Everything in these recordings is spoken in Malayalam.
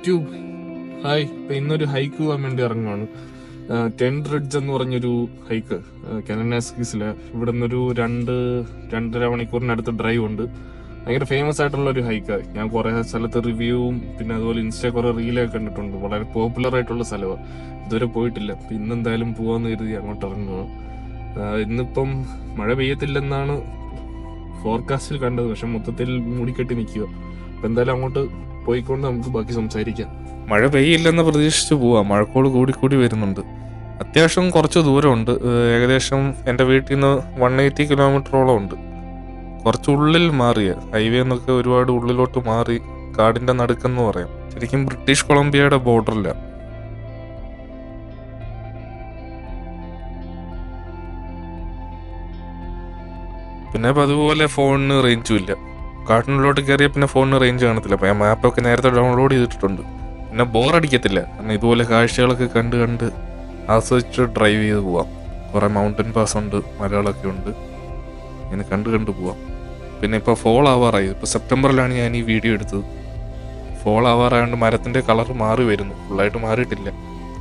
യൂട്യൂബ്. ഹായ്. ഇപ്പൊ ഇന്നൊരു ഹൈക്ക് പോകാൻ വേണ്ടി ഇറങ്ങുവാണ്. 10 റിഡ്ജ് എന്ന് പറഞ്ഞൊരു ഹൈക്ക് കനനാസ്കിസില്. ഇവിടെ നിന്നൊരു 2-2.5 മണിക്കൂറിനടുത്ത് ഡ്രൈവ് ഉണ്ട്. ഭയങ്കര ഫേമസ് ആയിട്ടുള്ള ഒരു ഹൈക്ക്. ഞാൻ കുറെ സ്ഥലത്ത് റിവ്യൂവും പിന്നെ അതുപോലെ ഇൻസ്റ്റ കുറെ റീലൊക്കെ കണ്ടിട്ടുണ്ട്. വളരെ പോപ്പുലർ ആയിട്ടുള്ള സ്ഥലമാണ്. ഇതുവരെ പോയിട്ടില്ല. അപ്പൊ ഇന്നെന്തായാലും പോവാന്ന് കരുതി അങ്ങോട്ട് ഇറങ്ങുകയാണ്. ഇന്നിപ്പം മഴ പെയ്യത്തില്ലെന്നാണ് ഫോർകാസ്റ്റിൽ കണ്ടത്. പക്ഷെ മൊത്തത്തിൽ മൂടിക്കെട്ടി നിൽക്കുക. അപ്പൊ എന്തായാലും അങ്ങോട്ട് പോയിക്കൊണ്ട് നമുക്ക് ബാക്കി സംസാരിക്കാം. മഴ പെയ്യില്ലെന്ന് പ്രതീക്ഷിച്ച് പോവാം. മഴക്കോട് കൂടി വരുന്നുണ്ട്. അത്യാവശ്യം കുറച്ച് ദൂരമുണ്ട്. ഏകദേശം എൻ്റെ വീട്ടിൽ നിന്ന് 180 കിലോമീറ്ററോളം ഉണ്ട്. കുറച്ച് ഉള്ളിൽ മാറിയ ഹൈവേ എന്നൊക്കെ ഒരുപാട് ഉള്ളിലോട്ട് മാറി കാടിൻ്റെ നടുക്കെന്ന് പറയാം. ശരിക്കും ബ്രിട്ടീഷ് കൊളംബിയയുടെ ബോർഡറില്ല. പിന്നെ ഇപ്പം അതുപോലെ ഫോണിന് റേഞ്ചും ഇല്ല. കാട്ടിനുള്ളിലോട്ട് കയറിയ പിന്നെ ഫോണിന് റേഞ്ച് കാണത്തില്ല. അപ്പം ഞാൻ മാപ്പൊക്കെ നേരത്തെ ഡൗൺലോഡ് ചെയ്തിട്ടുണ്ട്. പിന്നെ ബോറടിക്കത്തില്ല. കാരണം ഇതുപോലെ കാഴ്ചകളൊക്കെ കണ്ട് ആസ്വദിച്ച് ഡ്രൈവ് ചെയ്ത് പോവാം. കുറേ മൗണ്ടൻ പാസ് ഉണ്ട്, മലകളൊക്കെ ഉണ്ട്. ഇങ്ങനെ കണ്ട് പോവാം. പിന്നെ ഇപ്പോൾ ഫോൾ ആവാറായി. ഇപ്പോൾ സെപ്റ്റംബറിലാണ് ഞാൻ ഈ വീഡിയോ എടുത്തത്. ഫോൾ ആവാറായതുകൊണ്ട് മരത്തിൻ്റെ കളർ മാറി വരുന്നു. ഫുള്ളായിട്ട് മാറിയിട്ടില്ല.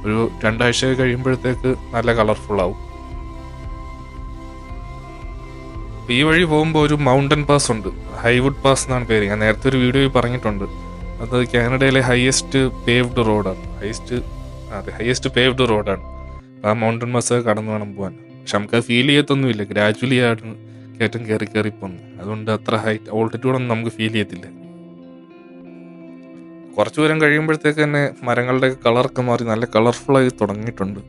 ഒരു 2 ആഴ്ച കഴിയുമ്പോഴത്തേക്ക് നല്ല കളർഫുള്ളാവും. ഈ വഴി പോകുമ്പോൾ ഒരു മൗണ്ടൻ പാസ് ഉണ്ട്. ഹൈവുഡ് പാസ് എന്നാണ് പേര്. ഞാൻ നേരത്തെ ഒരു വീഡിയോയിൽ പറഞ്ഞിട്ടുണ്ട്. അത് കാനഡയിലെ ഹയസ്റ്റ് പേവ്ഡ് റോഡാണ്. ഹയസ്റ്റ് പേവ്ഡ് റോഡാണ്. ആ മൗണ്ടൻ പാസ് കടന്നു വേണം പോകാൻ. പക്ഷെ നമുക്ക് അത് ഫീൽ ചെയ്യത്തൊന്നുമില്ല. ഗ്രാജുവലി ആണ് കയറ്റം കയറി പോകുന്നത്. അതുകൊണ്ട് അത്ര ഹൈറ്റ് ഓൾട്ടിറ്റ്യൂഡൊന്നും നമുക്ക് ഫീൽ ചെയ്യത്തില്ല. കുറച്ചു ദൂരം കഴിയുമ്പോഴത്തേക്ക് തന്നെ മരങ്ങളുടെ കളറൊക്കെ മാറി നല്ല കളർഫുള്ളായി തുടങ്ങിയിട്ടുണ്ട്.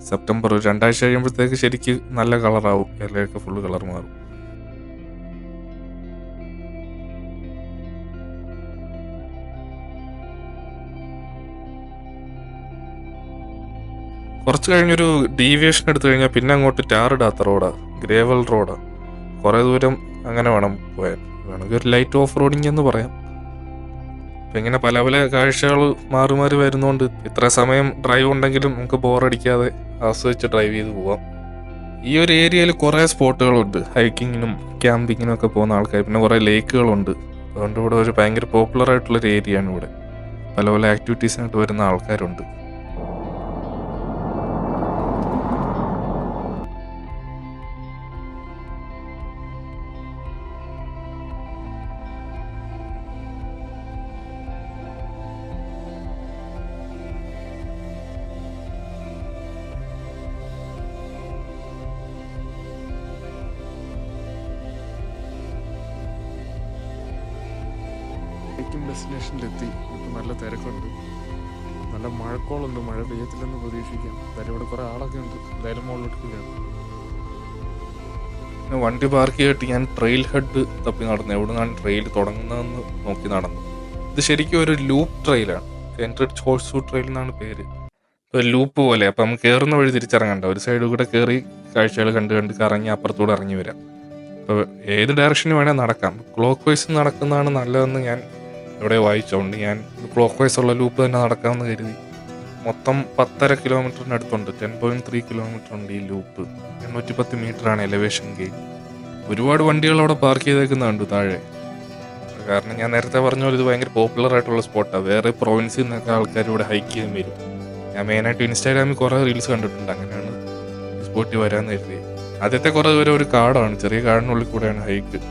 സെപ്റ്റംബർ ഒരു 2 ആഴ്ച കഴിയുമ്പോഴത്തേക്ക് ശരിക്കും നല്ല കളറാവും. ഇലയൊക്കെ ഫുള്ള് കളർ മാറും. കുറച്ച് കഴിഞ്ഞൊരു ഡീവിയേഷൻ എടുത്തു കഴിഞ്ഞാൽ പിന്നെ അങ്ങോട്ട് ടാറിടാത്ത റോഡാണ്, ഗ്രേവൽ റോഡാണ്. കുറേ ദൂരം അങ്ങനെ വേണം പോയാൽ. വേണമെങ്കിൽ ഒരു ലൈറ്റ് ഓഫ് റോഡിങ് എന്ന് പറയാം. അപ്പം ഇങ്ങനെ പല പല കാഴ്ചകൾ മാറി വരുന്നതുകൊണ്ട് ഇത്ര സമയം ഡ്രൈവ് ഉണ്ടെങ്കിലും നമുക്ക് ബോറടിക്കാതെ ആസ്വദിച്ച് ഡ്രൈവ് ചെയ്ത് പോവാം. ഈ ഒരു ഏരിയയിൽ കുറേ സ്പോട്ടുകളുണ്ട്. ഹൈക്കിങ്ങിനും ക്യാമ്പിങ്ങിനും ഒക്കെ പോകുന്ന ആൾക്കാർ. പിന്നെ കുറേ ലേക്കുകളുണ്ട്. അതുകൊണ്ട് ഇവിടെ ഒരു ഭയങ്കര പോപ്പുലർ ആയിട്ടുള്ളൊരു ഏരിയയാണ് ഇവിടെ. പല പല ആക്ടിവിറ്റീസിനായിട്ട് വരുന്ന ആൾക്കാരുണ്ട്. ഹൈക്കിംഗ് ഡെസ്റ്റിനേഷനിലെത്തി. ഇപ്പം നല്ല തിരക്കുണ്ട്, നല്ല മഴക്കോളുണ്ട്. മഴ പെയ്യത്തില്ലെന്ന് പ്രതീക്ഷിക്കാം. എന്തായാലും ഇവിടെ കുറേ ആളൊക്കെ ഉണ്ട്. എന്തായാലും മുകളിലോട്ട് കയറാം. വണ്ടി പാർക്ക് ചെയ്തിട്ട് ഞാൻ ട്രെയിൽ ഹെഡ് തപ്പി നടന്നു. എവിടെ നിന്നാണ് ട്രെയിൽ തുടങ്ങുന്നതെന്ന് നോക്കി നടന്നു. ഇത് ശരിക്കും ഒരു ലൂപ്പ് ട്രെയിലാണ്. കെൻറിഡ്ജ് ഹോഴ്സ് ട്രെയിൽ എന്നാണ് പേര്. ഒരു ലൂപ്പ് പോലെ. അപ്പം നമുക്ക് കയറുന്ന വഴി തിരിച്ചിറങ്ങണ്ട. ഒരു സൈഡിൽ കൂടെ കയറി കാഴ്ചകൾ കണ്ട് കറങ്ങി അപ്പുറത്തൂടെ ഇറങ്ങി വരാം. അപ്പോൾ ഏത് ഡയറക്ഷനിൽ വേണേൽ നടക്കാം. ക്ലോക്ക് വൈസ് നടക്കുന്നതാണ് നല്ലതെന്ന് ഞാൻ ഇവിടെ വായിച്ചുകൊണ്ട് ഞാൻ ക്ലോക്ക് വൈസ് ഉള്ള ലൂപ്പ് തന്നെ നടക്കാമെന്ന് കരുതി. മൊത്തം 10.5 കിലോമീറ്ററിനടുത്തുണ്ട്. 10.3 കിലോമീറ്റർ ഉണ്ട് ഈ ലൂപ്പ്. 810 മീറ്ററാണ് എലിവേഷൻ ഗെയിൻ. ഒരുപാട് വണ്ടികൾ അവിടെ പാർക്ക് ചെയ്തേക്കുന്നുണ്ട് താഴെ. കാരണം ഞാൻ നേരത്തെ പറഞ്ഞ പോലെ ഇത് ഭയങ്കര പോപ്പുലർ ആയിട്ടുള്ള സ്പോട്ടാണ്. വേറെ പ്രൊവിൻസിൽ നിന്നൊക്കെ ആൾക്കാർ ഇവിടെ ഹൈക്ക് ചെയ്യാൻ വരും. ഞാൻ മെയിനായിട്ട് ഇൻസ്റ്റാഗ്രാമിൽ കുറേ റീൽസ് കണ്ടിട്ടുണ്ട്. അങ്ങനെയാണ് ഈ സ്പോട്ടിൽ വരാമെന്ന് കരുതി. ആദ്യത്തെ കുറേ ദൂരം ഒരു കാടാണ്. ചെറിയ കാടിനുള്ളിൽ കൂടെയാണ് ഹൈക്ക്.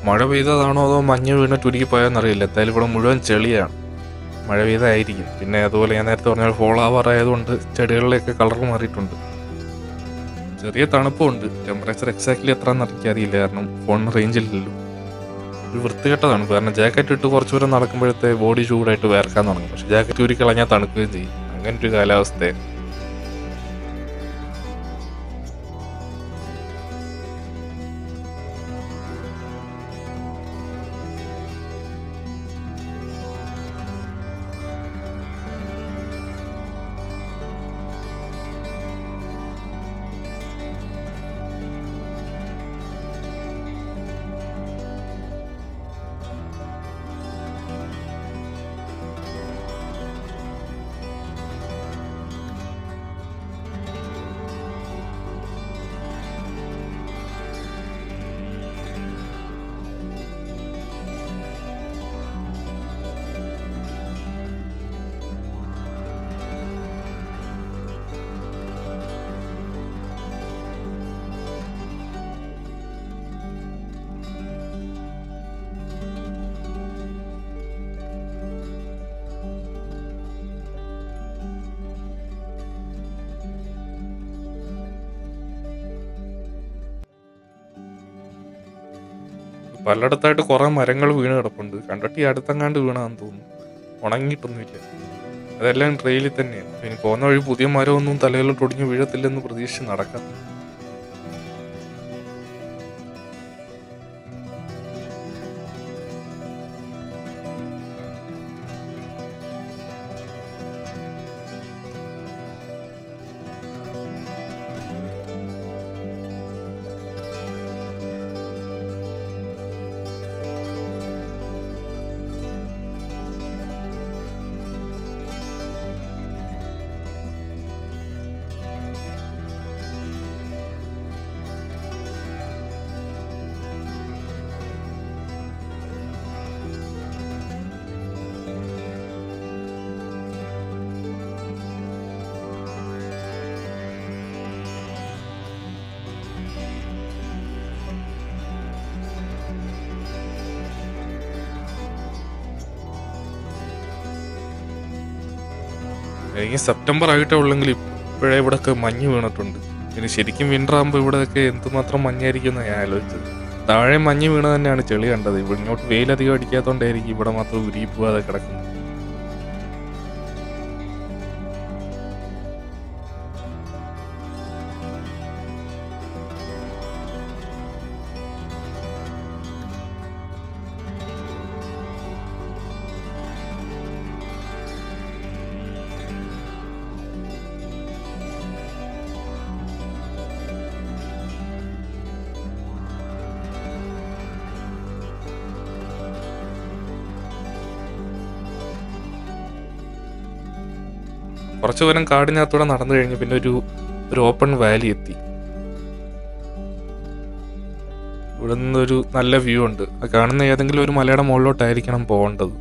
മഴ പെയ്തതാണോ അതോ മഞ്ഞ് വീണിട്ട് ഉരുകി പോയെന്നറിയില്ല. എന്തായാലും ഇവിടെ മുഴുവൻ ചെളിയാണ്. മഴ പെയ്തായിരിക്കും. പിന്നെ അതുപോലെ ഞാൻ നേരത്തെ പറഞ്ഞാൽ ഫോൾ ആവാറായതുകൊണ്ട് ചെടികളിലേക്ക് കളർ മാറിയിട്ടുണ്ട്. ചെറിയ തണുപ്പുണ്ട്. ടെമ്പറേച്ചർ എക്സാക്ട്ലി എത്രയാണെന്ന് എനിക്കറിയില്ല. കാരണം ഫോണിന് റേഞ്ച് ഇല്ലല്ലോ. ഒരു വൃത്തികെട്ട തണുപ്പ്. കാരണം ജാക്കറ്റ് ഇട്ട് കുറച്ച് ദൂരം നടക്കുമ്പോഴത്തെ ബോഡി ചൂടായിട്ട് വേർക്കാൻ തുടങ്ങും. പക്ഷെ ജാക്കറ്റ് ഊരി കളഞ്ഞാൽ തണുക്കുകയും ചെയ്യും. അങ്ങനത്തെ ഒരു കാലാവസ്ഥയാണ്. പലയിടത്തായിട്ട് കുറെ മരങ്ങൾ വീണ് കിടപ്പുണ്ട്. കണ്ടിട്ട് ഈ അടുത്തെങ്ങാണ്ട് വീണാന്ന് തോന്നുന്നു. ഉണങ്ങിയിട്ടൊന്നുമില്ല. അതെല്ലാം ട്രെയിലിൽ തന്നെയാണ്. ഇനി പോകുന്ന വഴി പുതിയ മരമൊന്നും തലയിലോട്ട് ഒടിഞ്ഞ് വീഴത്തില്ലെന്ന് പ്രതീക്ഷിച്ച് നടക്കാം. ഈ സെപ്റ്റംബർ ആയിട്ടേ ഉള്ളെങ്കിൽ ഇപ്പോഴേ ഇവിടെയൊക്കെ മഞ്ഞ് വീണിട്ടുണ്ട്. പിന്നെ ശരിക്കും വിൻ്റർ ആകുമ്പോൾ ഇവിടെയൊക്കെ എന്തുമാത്രം മഞ്ഞായിരിക്കും എന്ന് ഞാൻ ആലോചിച്ചത്. താഴെ മഞ്ഞ് വീണ തന്നെയാണ് ചെളി കണ്ടത്. ഇവിടെ ഇങ്ങോട്ട് വെയിലധികം അടിക്കാത്തതുകൊണ്ടായിരിക്കും ഇവിടെ മാത്രം ഉരുകി പോകാതെ കിടക്കുന്നത്. കുറച്ചു ദൂരം കാടിനകത്തൂടെ നടന്നു കഴിഞ്ഞ് പിന്നെ ഒരു ഓപ്പൺ വാലി എത്തി. ഇവിടെ നിന്നൊരു നല്ല വ്യൂ ഉണ്ട്. ആ കാണുന്ന ഏതെങ്കിലും ഒരു മലയുടെ മുകളിലോട്ടായിരിക്കണം പോകേണ്ടത്.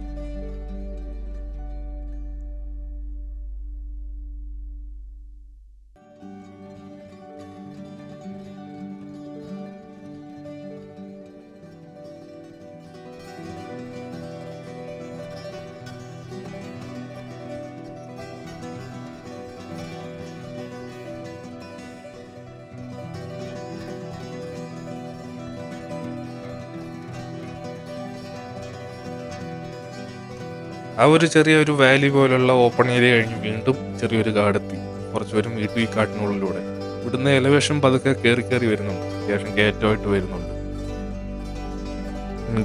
ആ ഒരു ചെറിയൊരു വാലി പോലുള്ള ഓപ്പൺ ഏരിയ കഴിഞ്ഞ് വീണ്ടും ചെറിയൊരു കാടെത്തി. കുറച്ച് പേരും വീണ്ടും ഈ കാട്ടിനുള്ളിലൂടെ. ഇവിടുന്ന് എലവേഷൻ പതുക്കെ കയറി വരുന്നുണ്ട്. അത്യാവശ്യം കയറ്റമായിട്ട് വരുന്നുണ്ട്.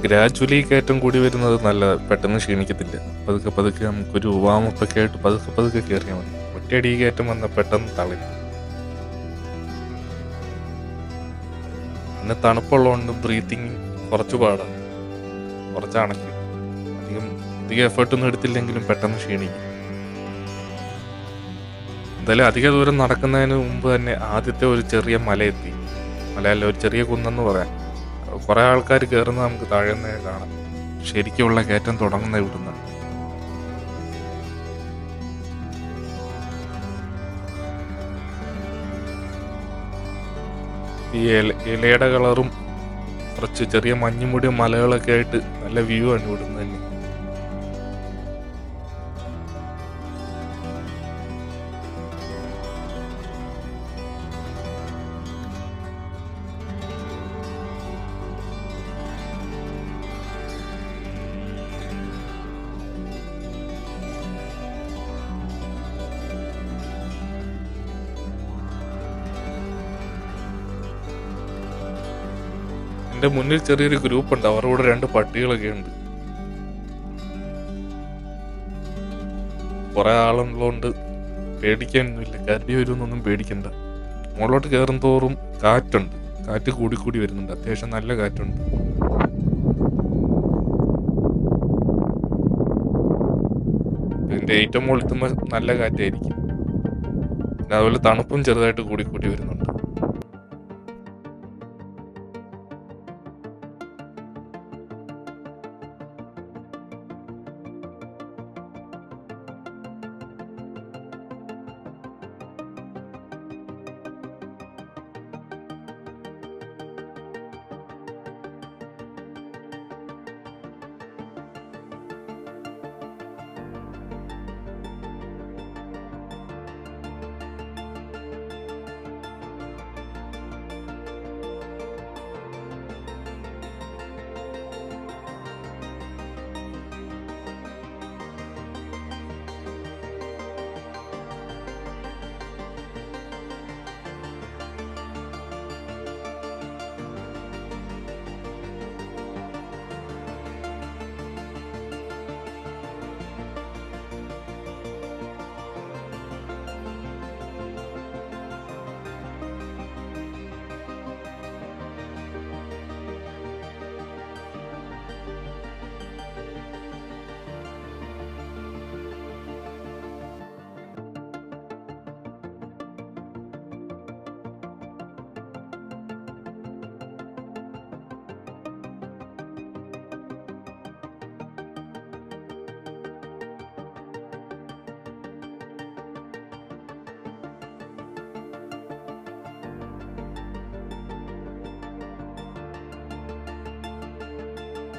ഗ്രാജുവലി കയറ്റം കൂടി വരുന്നത് നല്ല പെട്ടെന്ന് ക്ഷീണിക്കത്തില്ല. പതുക്കെ നമുക്കൊരു വാമപ്പൊക്കെ ആയിട്ട് പതുക്കെ കയറിയാൽ മതി. ഒറ്റയടി കയറ്റം വന്നാൽ പെട്ടെന്ന് തളരും. പിന്നെ തണുപ്പുള്ളതുകൊണ്ട് ബ്രീത്തിങ് കുറച്ച് പാടാണ്. കുറച്ച് അണയ്ക്കും. അധികം എഫേർട്ടൊന്നും എടുത്തില്ലെങ്കിലും പെട്ടെന്ന് ക്ഷീണിക്കും. എന്തായാലും അധിക ദൂരം നടക്കുന്നതിന് മുമ്പ് തന്നെ ആദ്യത്തെ ഒരു ചെറിയ മല എത്തി. മലയല്ല, ഒരു ചെറിയ കുന്നെന്ന് പറയാം. കുറെ ആൾക്കാർ കയറുന്നത് നമുക്ക് താഴെ നിന്ന് കാണാം. ശരിക്കുള്ള കയറ്റം തുടങ്ങുന്ന ഇവിടുന്ന്. ഈ ഇലയുടെ കളറും കുറച്ച് ചെറിയ മഞ്ഞുമൂടിയ മലകളൊക്കെ ആയിട്ട് നല്ല വ്യൂ ആണ് ഇവിടുന്ന് തന്നെ. എന്റെ മുന്നിൽ ചെറിയൊരു ഗ്രൂപ്പ് ഉണ്ട്. അവരുടെ കൂടെ 2 പട്ടികളൊക്കെ ഉണ്ട്. കുറെ ആളുള്ളതുകൊണ്ട് പേടിക്കാനൊന്നുമില്ല. കരടി വരുമെന്നൊന്നും പേടിക്കണ്ട. മുകളിലോട്ട് കയറും തോറും കാറ്റുണ്ട്. കാറ്റ് കൂടി വരുന്നുണ്ട്. അത്യാവശ്യം നല്ല കാറ്റുണ്ട്. ഇതിന്റെ ഏറ്റവും മുകളിലെത്തുമ്പോൾ നല്ല കാറ്റായിരിക്കും. പിന്നെ അതുപോലെ തണുപ്പും ചെറുതായിട്ട് കൂടി വരുന്നുണ്ട്.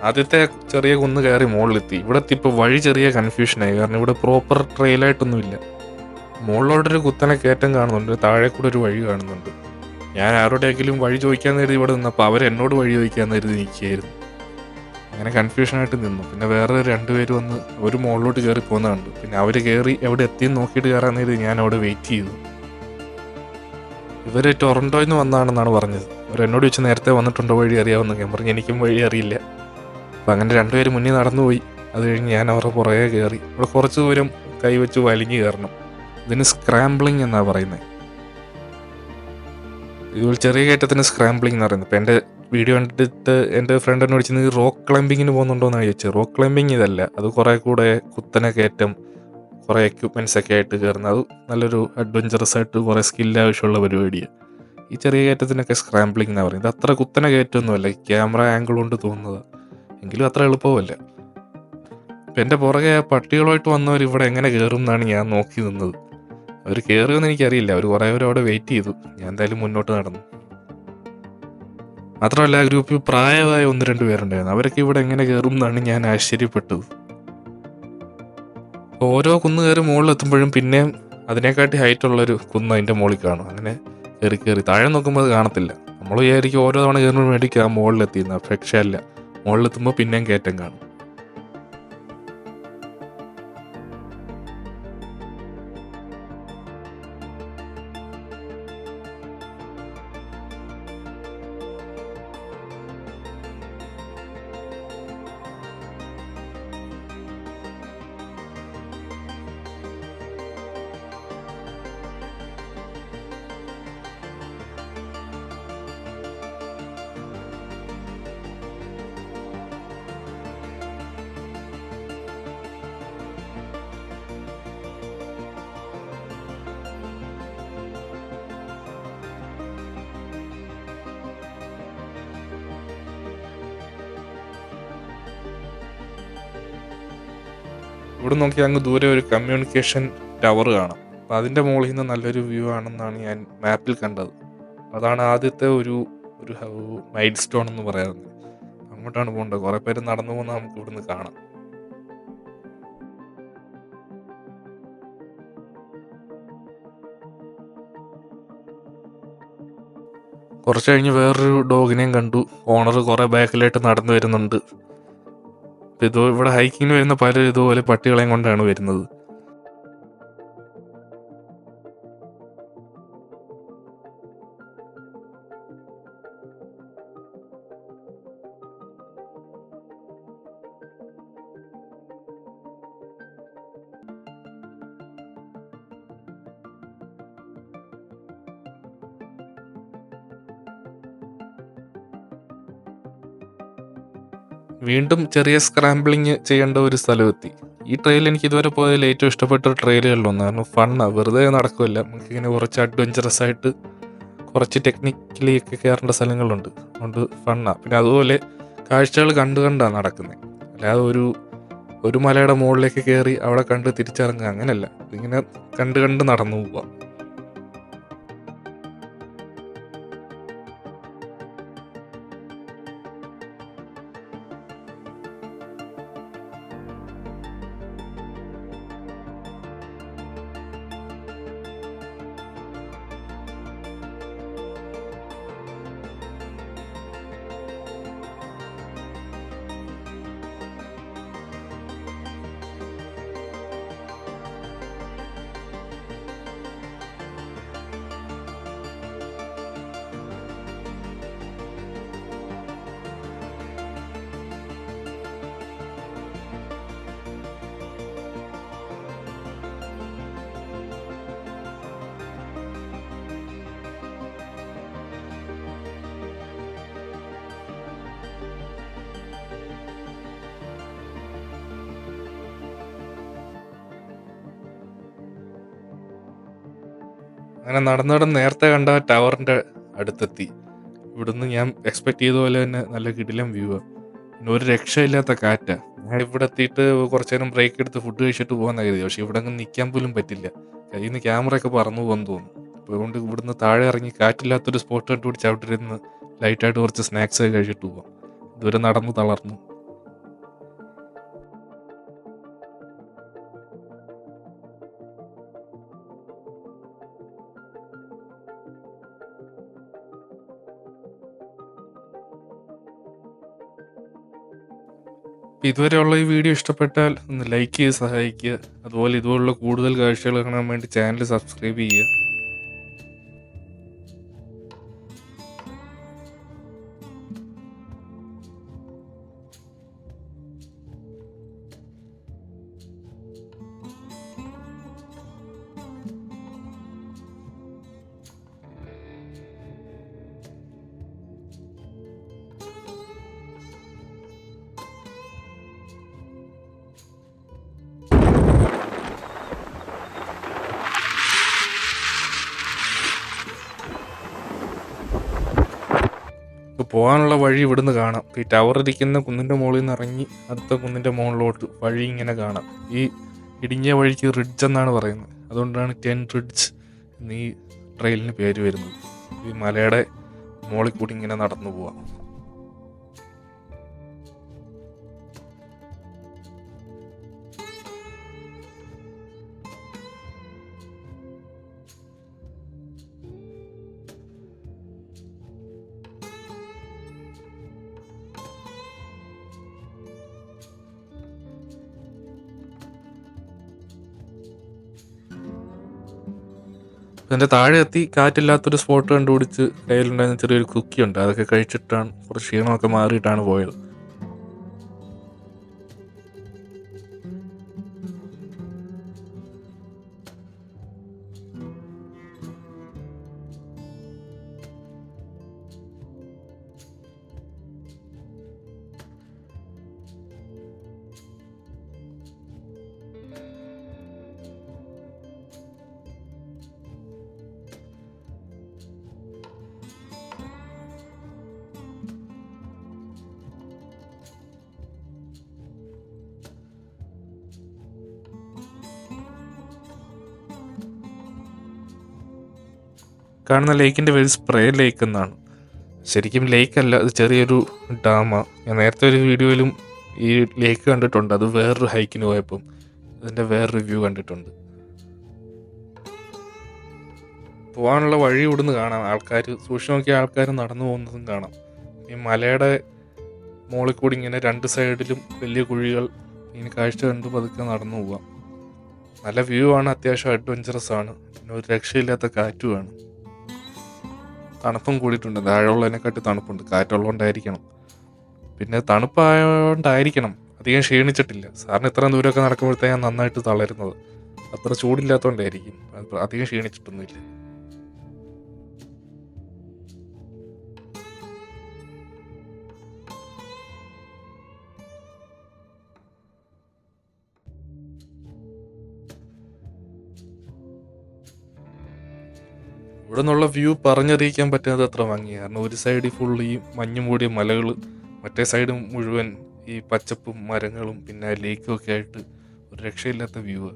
ആദ്യത്തെ ചെറിയ കുന്ന് കയറി മുകളിലെത്തി. ഇവിടെ എത്തിയപ്പോൾ വഴി ചെറിയ കൺഫ്യൂഷനായി. കാരണം ഇവിടെ പ്രോപ്പർ ട്രെയിലായിട്ടൊന്നുമില്ല. മുകളിലോട്ടൊരു കുത്തനെ കയറ്റം കാണുന്നുണ്ട്, താഴെ കൂടെ ഒരു വഴി കാണുന്നുണ്ട്. ഞാൻ ആരോടെങ്കിലും വഴി ചോദിക്കാൻ കരുതി ഇവിടെ നിന്നപ്പോൾ അവരെന്നോട് വഴി ചോദിക്കാൻ കരുതി നിൽക്കുകയായിരുന്നു. അങ്ങനെ കൺഫ്യൂഷനായിട്ട് നിന്നു. പിന്നെ വേറെ 2 പേര് വന്ന് ഒരു മുകളിലോട്ട് കയറി പോകുന്ന കണ്ടു. പിന്നെ അവർ കയറി എവിടെ എത്തിയെന്ന് നോക്കിയിട്ട് കയറാൻ കരുതി ഞാൻ അവിടെ വെയിറ്റ് ചെയ്തു. ഇവർ ടൊറൻറ്റോയിൽ നിന്ന് വന്നതാണെന്നാണ് പറഞ്ഞത്. അവരെന്നോട് ചോദിച്ചു നേരത്തെ വന്നിട്ടുണ്ടോ, വഴി അറിയാവുന്ന. ഞാൻ പറഞ്ഞു എനിക്കും വഴി അറിയില്ല. അപ്പം അങ്ങനെ 2 പേര് മുന്നിൽ നടന്നുപോയി. അത് കഴിഞ്ഞ് ഞാൻ അവരുടെ പുറകെ കയറി. ഇവിടെ കുറച്ച് ദൂരം കൈവച്ച് വലിഞ്ഞ് കയറണം. ഇതിന് സ്ക്രാംബ്ലിങ് എന്നാണ് പറയുന്നത്. ഇതുപോലെ ചെറിയ കയറ്റത്തിന് സ്ക്രാംബ്ലിംഗ് എന്ന് പറയുന്നത്. ഇപ്പം എൻ്റെ വീഡിയോ കണ്ടിട്ട് എൻ്റെ ഫ്രണ്ട് എന്നോട് ചോദിച്ചത് റോക്ക് ക്ലൈമ്പിങ്ങിന് പോകുന്നുണ്ടോയെന്നാണ് ചോദിച്ചത്. റോക്ക് ക്ലൈമ്പിങ് ഇതല്ല, അത് കുറേ കൂടെ കുത്തനെ കയറ്റം, കുറേ എക്യുപ്മെൻറ്റ്സ് ഒക്കെ ആയിട്ട് കയറുന്നത്. അത് നല്ലൊരു അഡ്വഞ്ചറസ് ആയിട്ട് കുറേ സ്കില്ല് ആവശ്യമുള്ള പരിപാടിയാണ്. ഈ ചെറിയ കയറ്റത്തിനൊക്കെ സ്ക്രാംബ്ലിംഗ് എന്നാണ് പറയുന്നത്. ഇത് അത്ര കുത്തനെ കയറ്റമൊന്നുമല്ല, ക്യാമറ ആംഗിൾ കൊണ്ട് തോന്നുന്നത്. എങ്കിലും അത്ര എളുപ്പമല്ല. ഇപ്പം എൻ്റെ പുറകെ പട്ടികളുമായിട്ട് വന്നവർ ഇവിടെ എങ്ങനെ കയറും എന്നാണ് ഞാൻ നോക്കി നിന്നത്. അവർ കയറുമെന്ന് എനിക്കറിയില്ല. അവർ കുറേ പേര് അവിടെ വെയിറ്റ് ചെയ്തു. ഞാൻ എന്തായാലും മുന്നോട്ട് നടന്നു. മാത്രമല്ല ആ ഗ്രൂപ്പിൽ പ്രായമായ 1-2 പേരുണ്ടായിരുന്നു. അവരൊക്കെ ഇവിടെ എങ്ങനെ കയറും എന്നാണ് ഞാൻ ആശ്ചര്യപ്പെട്ടത്. ഓരോ കുന്ന് കയറി മുകളിലെത്തുമ്പോഴും പിന്നെയും അതിനെക്കാട്ടി ഹൈറ്റുള്ളൊരു കുന്ന് അതിൻ്റെ മുകളിൽ കാണും. അങ്ങനെ കയറി താഴെ നോക്കുമ്പോൾ അത് കാണത്തില്ല. നമ്മൾ വിചാരിക്കും ഓരോ തവണ കയറുമ്പോൾ മേടിക്കുക മുകളിലെത്തിയെന്ന്. പക്ഷേ അല്ല, മുകളിലെത്തുമ്പോൾ പിന്നെയും കയറ്റം കാണും. ഇവിടെ നോക്കി അങ്ങ് ദൂരെ ഒരു കമ്മ്യൂണിക്കേഷൻ ടവർ കാണാം. അപ്പം അതിൻ്റെ മുകളിൽ നിന്ന് നല്ലൊരു വ്യൂ ആണെന്നാണ് ഞാൻ മാപ്പിൽ കണ്ടത്. അതാണ് ആദ്യത്തെ ഒരു മൈൽ സ്റ്റോൺ എന്ന് പറയുന്നത്. അങ്ങോട്ടാണ് പോകേണ്ടത്. കുറേ പേര് നടന്നു പോകുന്നത് നമുക്ക് ഇവിടുന്ന് കാണാം. കുറച്ച് കഴിഞ്ഞ് വേറൊരു ഡോഗിനെയും കണ്ടു. ഓണർ കുറേ ബാക്കിലായിട്ട് നടന്നു വരുന്നുണ്ട്. ഇപ്പം ഇവിടെ ഹൈക്കിങ്ങിന് വരുന്ന പലരും ഇതുപോലെ പട്ടികളെയും കൊണ്ടാണ് വരുന്നത്. വീണ്ടും ചെറിയ സ്ക്രാംബ്ലിങ് ചെയ്യേണ്ട ഒരു സ്ഥലമെത്തി. ഈ ട്രെയിൽ എനിക്ക് ഇതുവരെ പോയതിൽ ഏറ്റവും ഇഷ്ടപ്പെട്ട ട്രെയിലുകളിലൊന്നാണ്. കാരണം ഫണ്ണാണ്, വെറുതെ നടക്കില്ല. നമുക്കിങ്ങനെ കുറച്ച് അഡ്വഞ്ചറസ് ആയിട്ട് കുറച്ച് ടെക്നിക്കലി ഒക്കെ കയറേണ്ട സ്ഥലങ്ങളുണ്ട്. അതുകൊണ്ട് ഫണ്ണാണ്. പിന്നെ അതുപോലെ കാഴ്ചകൾ കണ്ടാണ് നടക്കുന്നത്. അല്ലാതെ ഒരു മലയുടെ മുകളിലേക്ക് കയറി അവിടെ കണ്ട് തിരിച്ചിറങ്ങുക അങ്ങനെയല്ല. ഇങ്ങനെ കണ്ട് നടന്നു പോവാം. അങ്ങനെ നടന്നിടം നേരത്തെ കണ്ട ടവറിൻ്റെ അടുത്തെത്തി. ഇവിടുന്ന് ഞാൻ എക്സ്പെക്ട് ചെയ്ത പോലെ തന്നെ നല്ല കിടിലം വ്യൂ ആണ്. പിന്നെ ഒരു രക്ഷയില്ലാത്ത കാറ്റാണ്. ഞാൻ ഇവിടെ എത്തിയിട്ട് കുറച്ച് നേരം ബ്രേക്ക് എടുത്ത് ഫുഡ് കഴിച്ചിട്ട് പോകാൻ കരുതി. പക്ഷെ ഇവിടെ അങ്ങ് നിൽക്കാൻ പോലും പറ്റില്ല. കയ്യിൽ നിന്ന് ക്യാമറയൊക്കെ പറന്നു പോകുമെന്ന് തോന്നുന്നു. അപ്പോൾ അതുകൊണ്ട് ഇവിടുന്ന് താഴെ ഇറങ്ങി കാറ്റില്ലാത്തൊരു സ്പോട്ട് കണ്ടുപിടിച്ച് അവിടെ ഇരുന്ന് ലൈറ്റായിട്ട് കുറച്ച് സ്നാക്സ് ഒക്കെ കഴിച്ചിട്ട് പോകാം. ഇതുവരെ നടന്ന് തളർന്നു. അപ്പോൾ ഇതുവരെയുള്ള ഈ വീഡിയോ ഇഷ്ടപ്പെട്ടാൽ ഒന്ന് ലൈക്ക് ചെയ്ത് സഹായിക്കുക. അതുപോലെ ഇതുപോലുള്ള കൂടുതൽ കാഴ്ചകൾ കാണാൻ വേണ്ടി ചാനൽ സബ്സ്ക്രൈബ് ചെയ്യുക. ഇപ്പോൾ പോകാനുള്ള വഴി ഇവിടുന്ന് കാണാം. ഈ ടവർ ഇരിക്കുന്ന കുന്നിൻ്റെ മുകളിൽ നിന്ന് ഇറങ്ങി അടുത്ത കുന്നിൻ്റെ മുകളിലോട്ട് വഴി ഇങ്ങനെ കാണാം. ഈ ഇടുങ്ങിയ വഴിക്ക് റിഡ്ജ് എന്നാണ് പറയുന്നത്. അതുകൊണ്ടാണ് 10 റിഡ്ജ് എന്ന് ഈ ട്രെയിലിന് പേര് വരുന്നത്. ഈ മലയുടെ മുകളിൽ കൂടി ഇങ്ങനെ നടന്നു പോവാം. അതിൻ്റെ താഴെ എത്തി കാറ്റില്ലാത്തൊരു സ്പോട്ട് കണ്ടുപിടിച്ച് കയ്യിലുണ്ടായിരുന്ന ചെറിയൊരു കുക്കിയുണ്ട്. അതൊക്കെ കഴിച്ചിട്ടാണ് കുറച്ച് ക്ഷീണമൊക്കെ മാറിയിട്ടാണ് പോയത്. കാണുന്ന ലേക്കിൻ്റെ പേര് സ്പ്രേ ലേക്ക് എന്നാണ്. ശരിക്കും ലേക്കല്ല, അത് ചെറിയൊരു ഡാമാണ്. ഞാൻ നേരത്തെ ഒരു വീഡിയോയിലും ഈ ലേക്ക് കണ്ടിട്ടുണ്ട്. അത് വേറൊരു ഹൈക്കിന് പോയപ്പം അതിൻ്റെ വേറൊരു വ്യൂ കണ്ടിട്ടുണ്ട്. പോകാനുള്ള വഴി ഇവിടുന്ന് കാണാം. ആൾക്കാർ സൂക്ഷിച്ച് നോക്കിയ ആൾക്കാർ നടന്നു പോകുന്നതും കാണാം. ഈ മലയുടെ മുകളിൽ കൂടി ഇങ്ങനെ 2 സൈഡിലും വലിയ കുഴികൾ, ഇങ്ങനെ കാഴ്ച കണ്ട് പതുക്കെ നടന്നു പോവാം. നല്ല വ്യൂ ആണ്, അത്യാവശ്യം അഡ്വഞ്ചറസ് ആണ്. പിന്നെ ഒരു രക്ഷയില്ലാത്ത കാറ്റുമാണ്. തണുപ്പും കൂടിയിട്ടുണ്ട്. താഴെയുള്ളതിനെക്കാട്ടി തണുപ്പുണ്ട്. കാറ്റുള്ളതുകൊണ്ടായിരിക്കണം. പിന്നെ തണുപ്പായതുകൊണ്ടായിരിക്കണം അധികം ക്ഷീണിച്ചിട്ടില്ല. സാറിന് ഇത്രയും ദൂരമൊക്കെ നടക്കുമ്പോഴത്തേക്ക് നന്നായിട്ട് തളരുന്നത്. അത്ര ചൂടില്ലാത്തതുകൊണ്ടായിരിക്കും. അധികം ക്ഷീണിച്ചിട്ടൊന്നുമില്ല. ഇവിടെ നിന്നുള്ള വ്യൂ പറഞ്ഞറിയിക്കാൻ പറ്റാതെ അത്ര ഭംഗിയാണ്. കാരണം ഒരു സൈഡിൽ ഫുൾ ഈ മഞ്ഞ് മൂടിയ മലകൾ, മറ്റേ സൈഡ് മുഴുവൻ ഈ പച്ചപ്പും മരങ്ങളും പിന്നെ ലേക്കും ഒക്കെ ആയിട്ട് ഒരു രക്ഷയില്ലാത്ത വ്യൂ.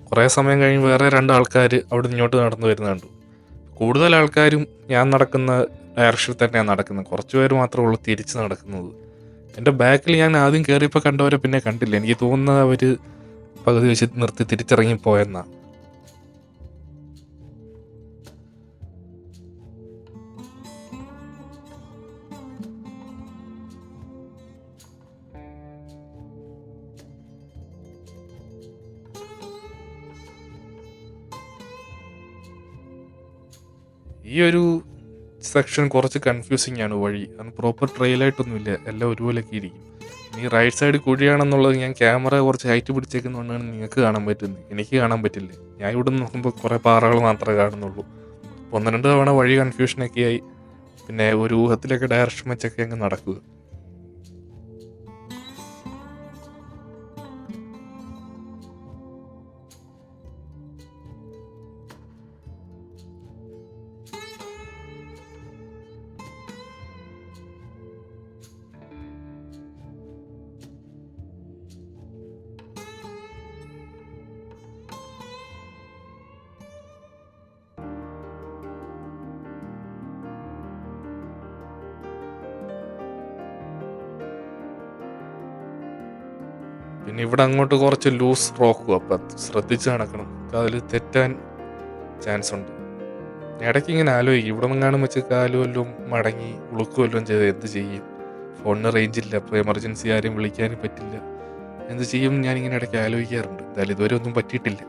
കുറേ സമയം കഴിഞ്ഞ് വേറെ 2 ആൾക്കാർ അവിടെ ഇങ്ങോട്ട് നടന്നു വരുന്നത് കണ്ടു. കൂടുതൽ ആൾക്കാരും ഞാൻ നടക്കുന്ന ഡയറക്ഷനിൽ തന്നെയാണ് നടക്കുന്നത്. കുറച്ച് പേര് മാത്രമേ ഉള്ളൂ തിരിച്ച് നടക്കുന്നത്. എൻ്റെ ബാക്കിൽ ഞാൻ ആദ്യം കയറിയപ്പോൾ കണ്ടവരെ പിന്നെ കണ്ടില്ല. എനിക്ക് തോന്നുന്നത് അവർ പകുതി വെച്ച് നിർത്തി തിരിച്ചിറങ്ങിപ്പോയെന്നാണ്. ഈ ഒരു സെക്ഷൻ കുറച്ച് കൺഫ്യൂസിങ് ആണ് വഴി. അത് പ്രോപ്പർ ട്രെയിലായിട്ടൊന്നുമില്ല, എല്ലാം ഒരുപോലെയൊക്കെ ഇരിക്കും. ഈ റൈറ്റ് സൈഡ് കുഴിയാണെന്നുള്ളത് ഞാൻ ക്യാമറ കുറച്ച് ഹൈറ്റ് പിടിച്ചേക്കുന്നതുകൊണ്ടാണ് നിങ്ങൾക്ക് കാണാൻ പറ്റുന്നത്, എനിക്ക് കാണാൻ പറ്റില്ല. ഞാൻ ഇവിടെ നോക്കുമ്പോൾ കുറേ പാറകൾ മാത്രമേ കാണുന്നുള്ളൂ. 1-2 തവണ വഴി കൺഫ്യൂഷനൊക്കെ ആയി, പിന്നെ ഒരു ഊഹത്തിലൊക്കെ ഡയറക്ഷൻ വെച്ചൊക്കെ അങ്ങ് നടക്കുക. പിന്നെ ഇവിടെ അങ്ങോട്ട് കുറച്ച് ലൂസ് റോക്കും, അപ്പം ശ്രദ്ധിച്ച് നടക്കണം, അതിൽ തെറ്റാൻ ചാൻസ് ഉണ്ട്. ഇടയ്ക്ക് ഇങ്ങനെ ആലോചിക്കും, ഇവിടെ നിന്നാണ് വെച്ച് കാലുമല്ലോ മടങ്ങി ഉളുക്കുമല്ലോ ചെയ്ത് എന്ത് ചെയ്യും, ഫോണിന് റേഞ്ച് ഇല്ല, അപ്പോൾ എമർജൻസി ആരും വിളിക്കാനും പറ്റില്ല, എന്ത് ചെയ്യും ഞാനിങ്ങനെ ഇടയ്ക്ക് ആലോചിക്കാറുണ്ട്. എന്തായാലും ഇതുവരെ ഒന്നും പറ്റിയിട്ടില്ല.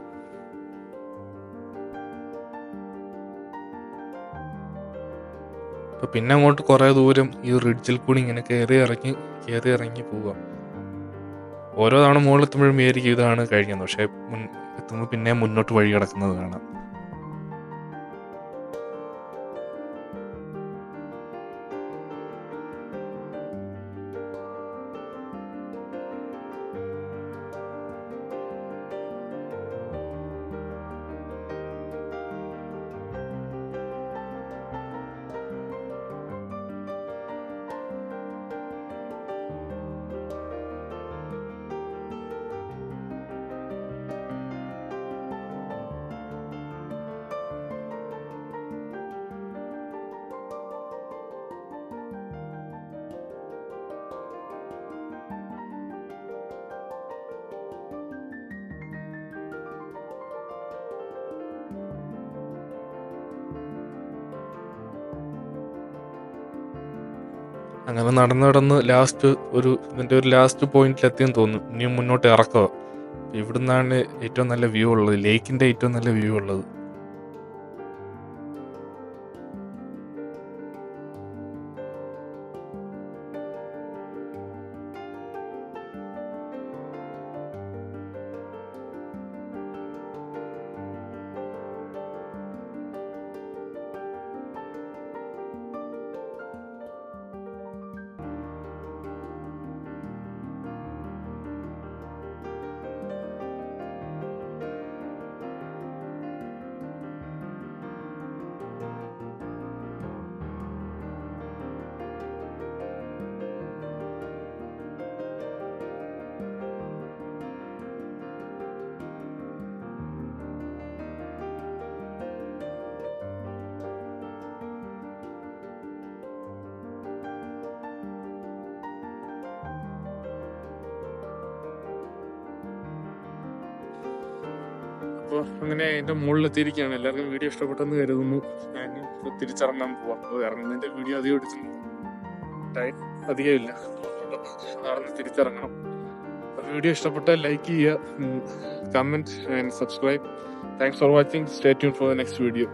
അപ്പോൾ പിന്നെ അങ്ങോട്ട് കുറേ ദൂരം ഈ റിഡ്ജിൽ കൂടി ഇങ്ങനെ കയറി ഇറങ്ങി പോവാം. ഓരോ തവണ മുകളിലെത്തുമ്പോഴും വിചാരിക്കും ഇതാണ് കഴിഞ്ഞത്, പക്ഷേ എത്തുമ്പോൾ പിന്നെ മുന്നോട്ട് വഴി കിടക്കുന്നത് കാണാം. അങ്ങനെ നടന്ന് ഇതിൻ്റെ ഒരു ലാസ്റ്റ് പോയിന്റിലെത്തിയെന്ന് തോന്നുന്നു. ഇനിയും മുന്നോട്ട് ഇറക്കുക. ഇവിടുന്നാണ് ഏറ്റവും നല്ല വ്യൂ ഉള്ളത്, ലേക്കിൻ്റെ ഏറ്റവും നല്ല വ്യൂ ഉള്ളത്. അപ്പോൾ അങ്ങനെ അതിൻ്റെ മുകളിലെത്തിയിരിക്കുകയാണ്. എല്ലാവർക്കും വീഡിയോ ഇഷ്ടപ്പെട്ടെന്ന് കരുതുന്നു. ഞാൻ ഇപ്പോൾ തിരിച്ചിറങ്ങാൻ പോവാം. അപ്പോൾ ഇറങ്ങുന്നതിൻ്റെ വീഡിയോ അധികം എടുക്കുന്നു, ടൈം അധികമില്ല, നടന്ന് തിരിച്ചിറങ്ങണം. അപ്പോൾ വീഡിയോ ഇഷ്ടപ്പെട്ടാൽ ലൈക്ക് ചെയ്യുക, comment and subscribe. Thanks for watching. Stay tune for the next video.